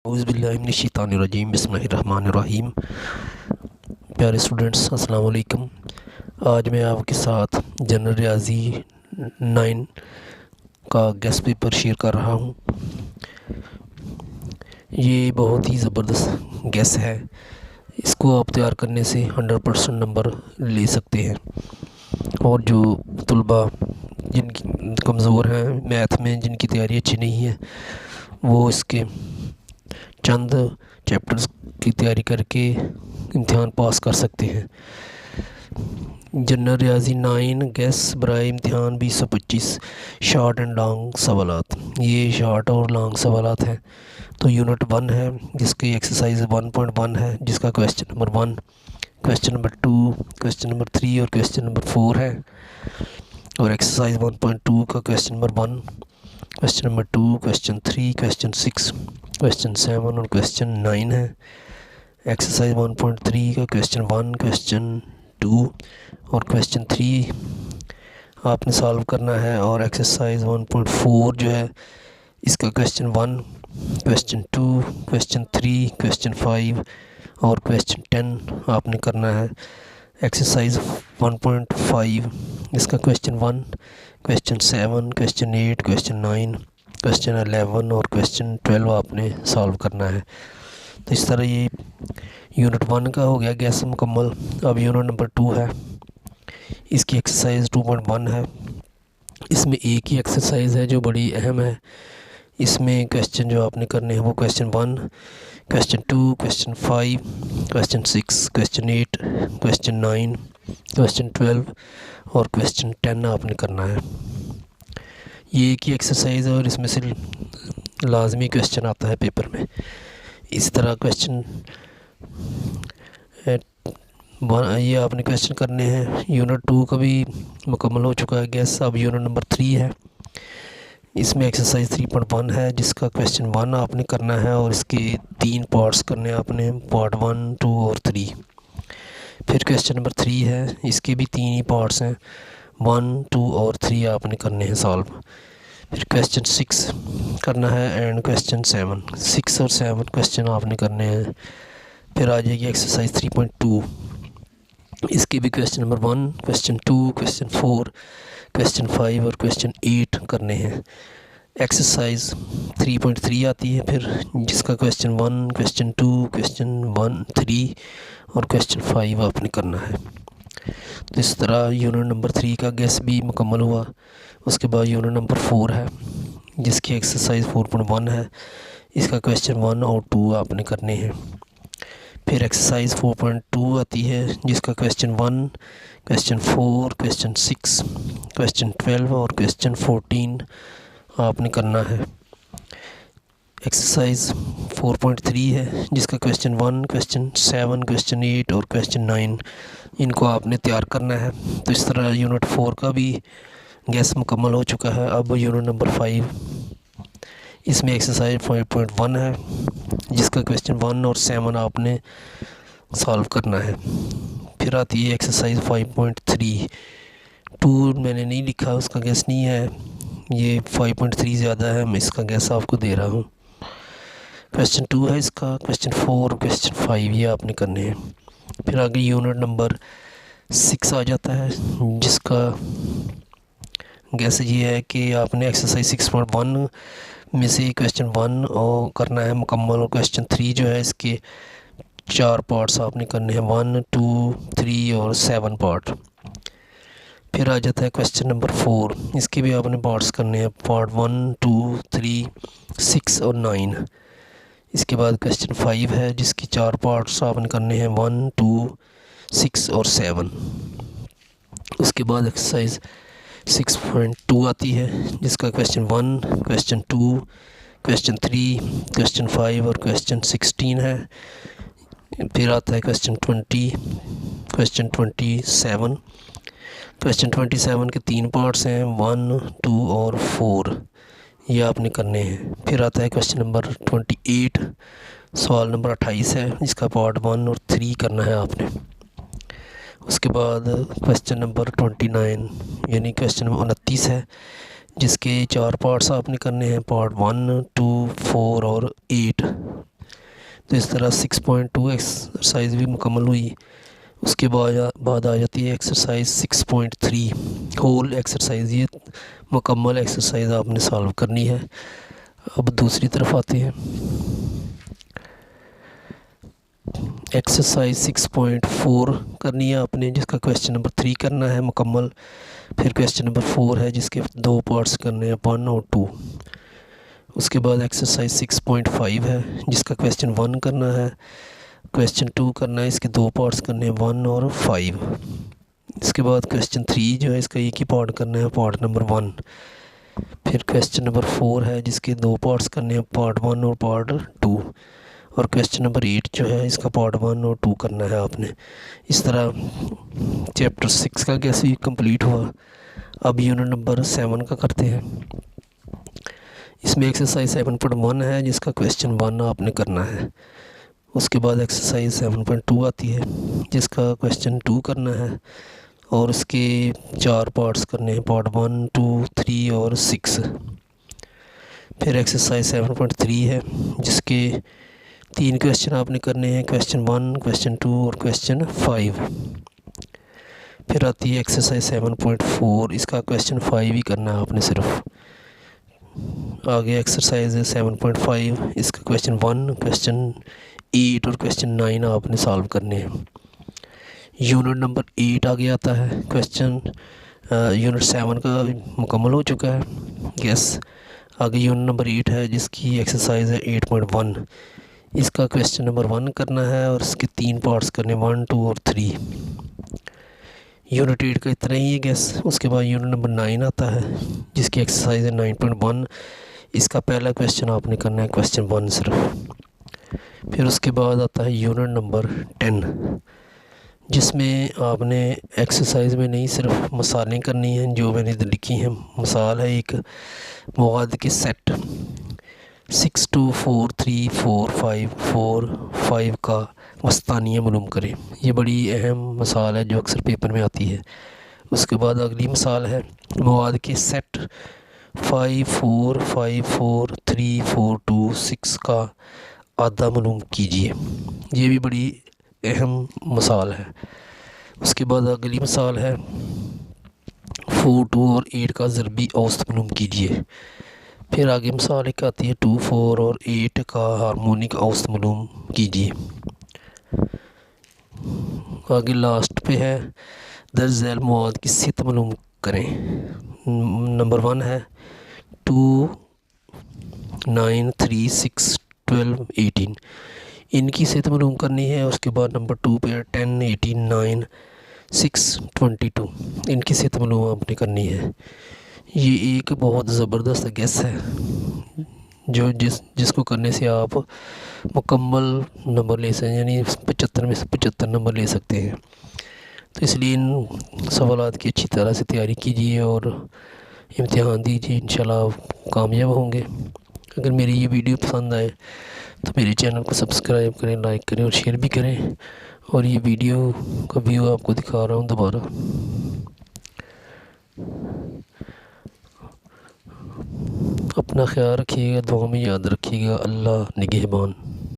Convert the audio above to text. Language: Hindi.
औज़ुबिल्लाहिमिनश्शैतानिर्रजीम बिस्मिल्लाहिर्रहमानिर्रहीम। प्यारे स्टूडेंट्स, अस्सलाम वालेकुम। आज मैं आपके साथ जनरल रियाजी 9 का गेस्ट पेपर शेयर कर रहा हूँ। ये बहुत ही ज़बरदस्त गेस है। इसको आप तैयार करने से 100% नंबर ले सकते हैं। और जो तलबा जिनकी कमज़ोर हैं मैथ में, जिनकी तैयारी अच्छी नहीं है, वो इसके चंद चैप्टर्स की तैयारी करके इम्तिहान पास कर सकते हैं। जनरल रियाजी 9 गैस बराए इम्तिहान 2025 शॉर्ट एंड लॉन्ग सवालात। ये शॉर्ट और लॉन्ग सवालात हैं। तो यूनिट 1 है जिसकी एक्सरसाइज 1.1 है, जिसका question number 1, question number 2, question number 3 और क्वेश्चन नंबर 4 है। और एक्सरसाइज 1.2 का question number 1, question number 2, question 3, question 6, question 7 और क्वेश्चन 9 है। एक्सरसाइज 1.3 का क्वेश्चन 1, क्वेश्चन 2 और क्वेश्चन 3 आपने सॉल्व करना है। और एक्सरसाइज 1.4 जो है, इसका क्वेश्चन 1, क्वेश्चन 2, क्वेश्चन 3, क्वेश्चन 5 और क्वेश्चन 10 आपने करना है। एक्सरसाइज 1.5 इसका question 1, question 7, question 8, question 9, question 11 और क्वेश्चन 12 आपने सॉल्व करना है। तो इस तरह ये यूनिट 1 का हो गया गैस मुकम्मल। अब यूनिट नंबर 2 है, इसकी एक्सरसाइज 2.1 है। इसमें एक ही एक्सरसाइज है जो बड़ी अहम है। इसमें क्वेश्चन जो आपने करने हैं वो question 1, question 2, question 5, question 6, question 8, question 9, question 12 और क्वेश्चन 10 आपने करना है। ये एक ही एक्सरसाइज है और इसमें से लाजमी क्वेश्चन आता है पेपर में। इस तरह क्वेश्चन ये आपने क्वेश्चन करने हैं। यूनिट 2 का भी मुकम्मल हो चुका है गैस। अब यूनिट नंबर 3 है, इसमें एक्सरसाइज 3.1 है, जिसका क्वेश्चन 1 आपने करना है और इसके 3 पार्ट्स करने हैं आपने, पार्ट 1, 2 और 3। फिर क्वेश्चन नंबर 3 है, इसके भी 3 ही पार्ट्स हैं, 1, 2 और 3 आपने करने हैं सॉल्व। फिर क्वेश्चन 6 करना है एंड क्वेश्चन 7, 6 और 7 क्वेश्चन आपने करने हैं। फिर आ जाएगी एक्सरसाइज 3.2, इसके भी question number 1, question 2, question 4, question 5 और क्वेश्चन 8 करने हैं। एक्सरसाइज 3.3 आती है फिर, जिसका क्वेश्चन 1, क्वेश्चन 2, क्वेश्चन 1, 3 और क्वेश्चन 5 आपने करना है। तो इस तरह यूनिट नंबर 3 का गैस भी मुकम्मल हुआ। उसके बाद यूनिट नंबर 4 है, जिसकी एक्सरसाइज 4.1 है। इसका क्वेश्चन 1 और 2 आपने करने हैं। फिर एक्सरसाइज 4.2 आती है, जिसका क्वेश्चन 1, क्वेश्चन 4, क्वेश्चन 6, क्वेश्चन 12 और क्वेश्चन 14 आपने करना है। एक्सरसाइज 4.3 है, जिसका क्वेश्चन 1, क्वेश्चन 7, क्वेश्चन 8 और क्वेश्चन 9 इनको आपने तैयार करना है। तो इस तरह यूनिट 4 का भी गैस मुकम्मल हो चुका है। अब यूनिट नंबर 5, इसमें एक्सरसाइज 5.1 है, जिसका क्वेश्चन 1 और 7 आपने सॉल्व करना है। फिर आती है एक्सरसाइज 5.3, 2 मैंने नहीं लिखा, उसका गैस नहीं है। ये 5.3 ज़्यादा है, मैं इसका गैस आपको दे रहा हूँ। क्वेश्चन 2 है इसका, क्वेश्चन 4 और क्वेश्चन 5 ये आपने करने हैं। फिर आगे यूनिट नंबर 6 आ जाता है, जिसका गैस ये है कि आपने एक्सरसाइज 6.1 में से क्वेश्चन 1 और करना है मुकम्मल, और क्वेश्चन 3 जो है इसके 4 पार्ट्स आपने करने हैं, 1, 2, 3 और 7 पार्ट। फिर आ जाता है क्वेश्चन नंबर 4, इसके भी आपने पार्ट्स करने हैं, पार्ट 1, 2, 3, 6 और 9। इसके बाद क्वेश्चन 5 है, जिसकी 4 पार्ट्स आपने करने हैं, 1, 2, 6 और 7। उसके बाद एक्सरसाइज 6.2 आती है, जिसका क्वेश्चन 1, क्वेश्चन 2, क्वेश्चन 3, क्वेश्चन 5 और क्वेश्चन 16 है। फिर आता है क्वेश्चन 20, क्वेश्चन 27। क्वेश्चन 27 के 3 पार्ट्स हैं, 1, 2 और 4, ये आपने करने हैं। फिर आता है क्वेश्चन नंबर 28, सवाल नंबर 28 है, इसका पार्ट 1 और 3 करना है आपने। उसके बाद क्वेश्चन नंबर 29 यानी क्वेश्चन नंबर 29 है, जिसके 4 पार्ट्स आपने करने हैं, पार्ट 1, 2, 4 और 8। तो इस तरह 6.2 एक्सरसाइज भी मुकम्मल हुई। उसके बाद आ जाती है एक्सरसाइज 6.3 होल एक्सरसाइज। ये मुकम्मल एक्सरसाइज आपने सॉल्व करनी है। अब दूसरी तरफ आते हैं। एक्सरसाइज 6.4 करनी है आपने, जिसका क्वेश्चन नंबर 3 करना है मुकम्मल। फिर क्वेश्चन नंबर 4 है जिसके 2 पार्ट्स करने हैं, 1 और 2। उसके बाद एक्सरसाइज 6.5 है जिसका क्वेश्चन 1 करना है, क्वेश्चन 2 करना है, इसके 2 पार्ट्स करने हैं, 1 और 5। इसके बाद क्वेश्चन 3 जो है इसका एक ही पार्ट करना है, पार्ट नंबर 1। फिर क्वेश्चन नंबर 4 है जिसके 2 पार्ट्स करने हैं, पार्ट 1 और पार्ट 2। और क्वेश्चन नंबर 8 जो है इसका पार्ट 1 और 2 करना है आपने। इस तरह चैप्टर 6 का कैसे कंप्लीट हुआ। अब यूनिट नंबर 7 का करते हैं। इसमें एक्सरसाइज 7.1 है जिसका क्वेश्चन 1 आपने करना है। उसके बाद एक्सरसाइज 7.2 आती है जिसका क्वेश्चन 2 करना है और उसके 4 पार्ट्स करने हैं, पार्ट 1, 2, 3 और 6। फिर एक्सरसाइज 7.3 है जिसके 3 क्वेश्चन आपने करने हैं, क्वेश्चन 1, क्वेश्चन 2 और क्वेश्चन 5। फिर आती है एक्सरसाइज 7.4, इसका क्वेश्चन 5 ही करना है आपने सिर्फ। आगे एक्सरसाइज है 7.5, इसका क्वेश्चन 1, क्वेश्चन 8 और क्वेश्चन 9 आपने सॉल्व करने हैं। यूनिट नंबर 8 आगे आता है। क्वेश्चन यूनिट 7 का मुकम्मल हो चुका है यस। आगे यूनिट नंबर 8 है जिसकी एक्सरसाइज है 8.1। इसका क्वेश्चन नंबर 1 करना है और इसके 3 पार्ट्स करने, 1, 2 और 3। यूनिट 8 का इतना ही है गैस। उसके बाद यूनिट नंबर 9 आता है जिसकी एक्सरसाइज है 9.1। इसका पहला क्वेश्चन आपने करना है, क्वेश्चन 1 सिर्फ। फिर उसके बाद आता है यूनिट नंबर 10 जिसमें आपने एक्सरसाइज में नहीं सिर्फ मसालें करनी हैं जो मैंने लिखी हैं। मिसाल है एक मवाद के सेट 6, 2, 4, 3, 4, 5, 4, 5 का मस्तानिया मालूम करें। ये बड़ी अहम मिसाल है जो अक्सर पेपर में आती है। उसके बाद अगली मिसाल है मवाद के सेट 5, 4, 5, 4, 3, 4, 2, 6 का आधा मालूम कीजिए। ये भी बड़ी अहम मिसाल है। उसके बाद अगली मिसाल है 4, 2 और 8 का ज़रबी औसत मालूम कीजिए। फिर आगे मिसाल एक आती है 2, 4 और 8 का हार्मोनिक औसत मालूम कीजिए। आगे लास्ट पे है दर्ज झैल मवाद की सित मालूम करें। नंबर 1 है 2, 9, 3, 6, 12, 18। इनकी सित मालूम करनी है। उसके बाद नंबर 2 पे 10, 18, 9, 6, 22। इनकी सित मालूम आपने करनी है। ये एक बहुत ज़बरदस्त गेस है जो जिसको करने से आप मुकम्मल नंबर ले सकते हैं, यानी 75 में से 75 नंबर ले सकते हैं। तो इसलिए इन सवालात की अच्छी तरह से तैयारी कीजिए और इम्तिहान दीजिए, इंशाल्लाह आप कामयाब होंगे। अगर मेरी ये वीडियो पसंद आए तो मेरे चैनल को सब्सक्राइब करें, लाइक करें और शेयर भी करें। और ये वीडियो का व्यू आपको दिखा रहा हूँ दोबारा। अपना ख्याल रखिएगा, दुआ में याद रखिएगा। अल्लाह निगहबान।